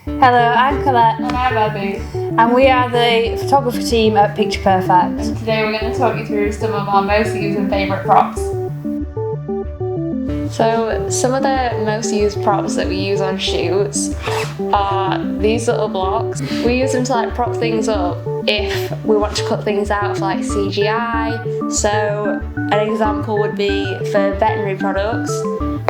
Hello, I'm Colette. And I'm Abby. And we are the photography team at Picture Perfect. And today we're going to talk you through some of our most used and favourite props. So some of the most used props that we use on shoots are these little blocks. We use them to prop things up if we want to cut things out for CGI. So an example would be for veterinary products.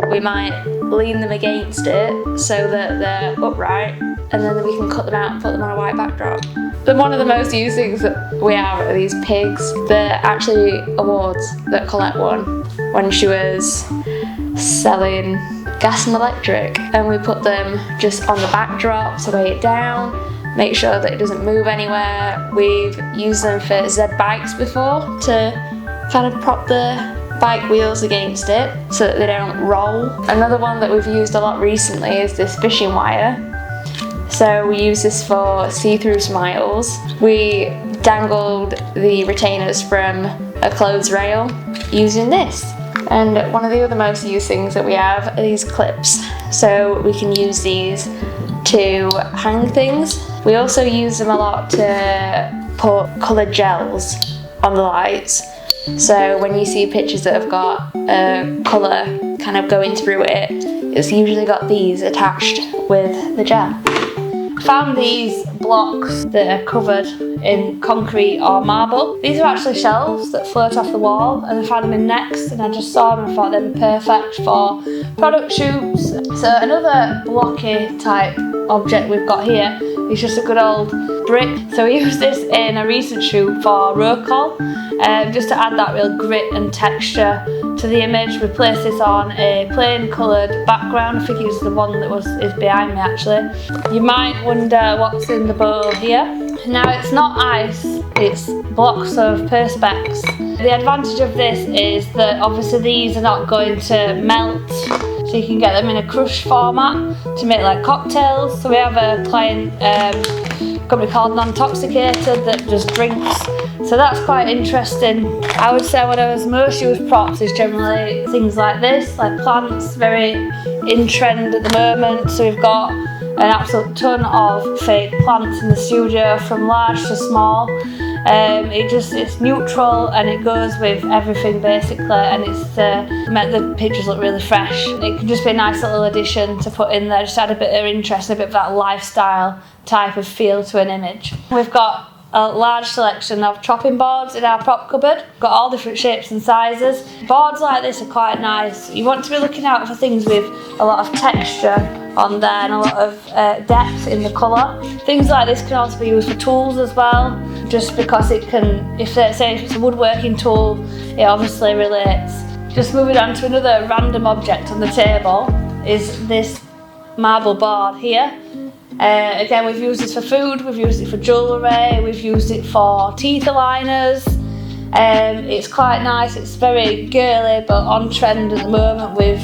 We might lean them against it so that they're upright, and then we can cut them out and put them on a white backdrop. But one of the most used things that we have are these pigs. They're actually awards that Colette won when she was selling gas and electric, and we put them just on the backdrop to weigh it down, make sure that it doesn't move anywhere. We've used them for Z bikes before to kind of prop the bike wheels against it so that they don't roll. Another one that we've used a lot recently is this fishing wire. So we use this for see-through smiles. We dangled the retainers from a clothes rail using this. And one of the other most used things that we have are these clips. So we can use these to hang things. We also use them a lot to put coloured gels on the lights. So when you see pictures that have got a colour kind of going through it, it's usually got these attached with the gel. I found these blocks that are covered in concrete or marble. These are actually shelves that float off the wall, and I found them in Next, and I just saw them and thought they'd be perfect for product shoots. So another blocky type object we've got here is just a good old brick. So we used this in a recent shoot for roll call, just to add that real grit and texture to the image. We placed this on a plain coloured background. I think it's the one that is behind me actually. You might wonder what's in the bowl here. Now it's not ice, it's blocks of Perspex. The advantage of this is that obviously these are not going to melt, so you can get them in a crush format to make cocktails. So we have a client company called Non-Toxicated that just drinks. So that's quite interesting. I would say one of our most used props is generally things like this, like plants, very in trend at the moment. So we've got an absolute ton of fake plants in the studio, from large to small. It's neutral and it goes with everything basically, and it's make the pictures look really fresh. It can just be a nice little addition to put in there, just add a bit of interest and a bit of that lifestyle type of feel to an image. We've got a large selection of chopping boards in our prop cupboard. Got all different shapes and sizes. Boards like this are quite nice. You want to be looking out for things with a lot of texture on there and a lot of depth in the colour. Things like this can also be used for tools as well, just because it can, if it's a woodworking tool, it obviously relates. Just moving on to another random object on the table is this marble board here. Again, we've used this for food, we've used it for jewellery, we've used it for teeth aligners. It's quite nice, it's very girly but on trend at the moment with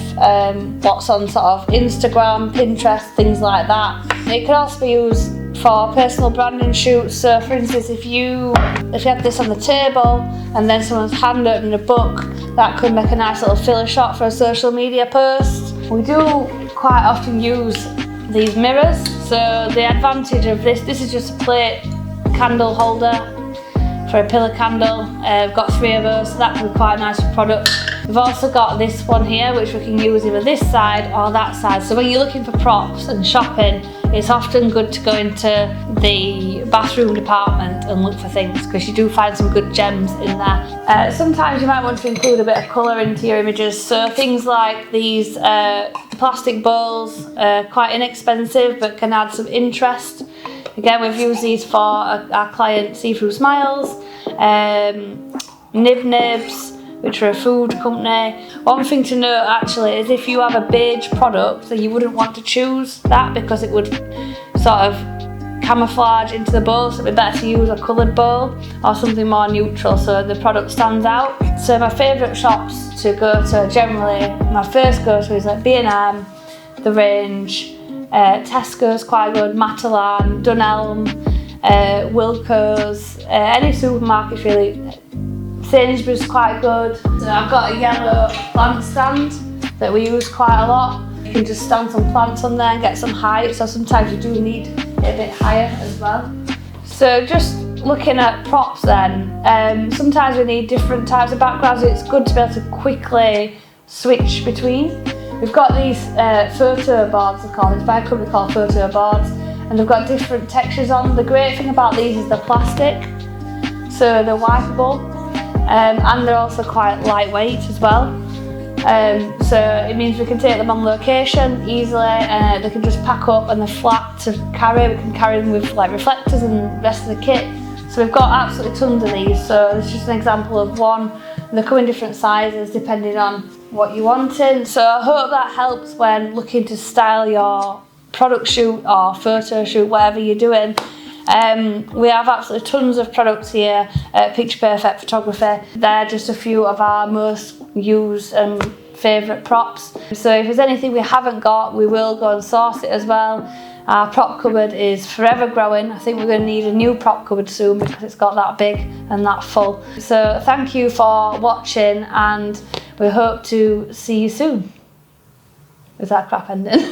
what's on sort of Instagram, Pinterest, things like that. It can also be used for personal branding shoots. So for instance, if you have this on the table and then someone's hand opened a book, that could make a nice little filler shot for a social media post. We do quite often use these mirrors. So the advantage of this is just a plate candle holder for a pillar candle. We've got 3 of those, so that can be quite nice for product. We've also got this one here, which we can use either this side or that side. So when you're looking for props and shopping, it's often good to go into the bathroom department and look for things, because you do find some good gems in there. Sometimes you might want to include a bit of colour into your images. So things like these plastic bowls are quite inexpensive but can add some interest. Again, we've used these for our client See-Through Smiles, Nib Nibs, which are a food company. One thing to note actually is if you have a beige product, then you wouldn't want to choose that because it would sort of camouflage into the bowl, so it'd be better to use a coloured bowl or something more neutral so the product stands out. So my favourite shops to go to generally, my first go-to is B&M, The Range, Tesco's quite good, Matalan, Dunelm, Wilko's, any supermarkets really. Sainsbury's quite good. So I've got a yellow plant stand that we use quite a lot. You can just stand some plants on there and get some height, so sometimes you do need it a bit higher as well. So just looking at props then, sometimes we need different types of backgrounds. It's good to be able to quickly switch between. We've got these photo boards, they're called. It's by a company called Photo Boards, and they've got different textures on. The great thing about these is the plastic, so they're wipeable, and they're also quite lightweight as well. So it means we can take them on location easily, they can just pack up and they're flat to carry. We can carry them with like reflectors and the rest of the kit. So we've got absolutely tons of these, so this is just an example of one. They come in different sizes depending on what you're wanting. So I hope that helps when looking to style your product shoot or photo shoot, whatever you're doing. We have absolutely tons of products here at Picture Perfect Photography. They're just a few of our most used and favourite props. So if there's anything we haven't got, we will go and source it as well. Our prop cupboard is forever growing. I think we're going to need a new prop cupboard soon because it's got that big and that full. So thank you for watching, and we hope to see you soon. Is that crap ending?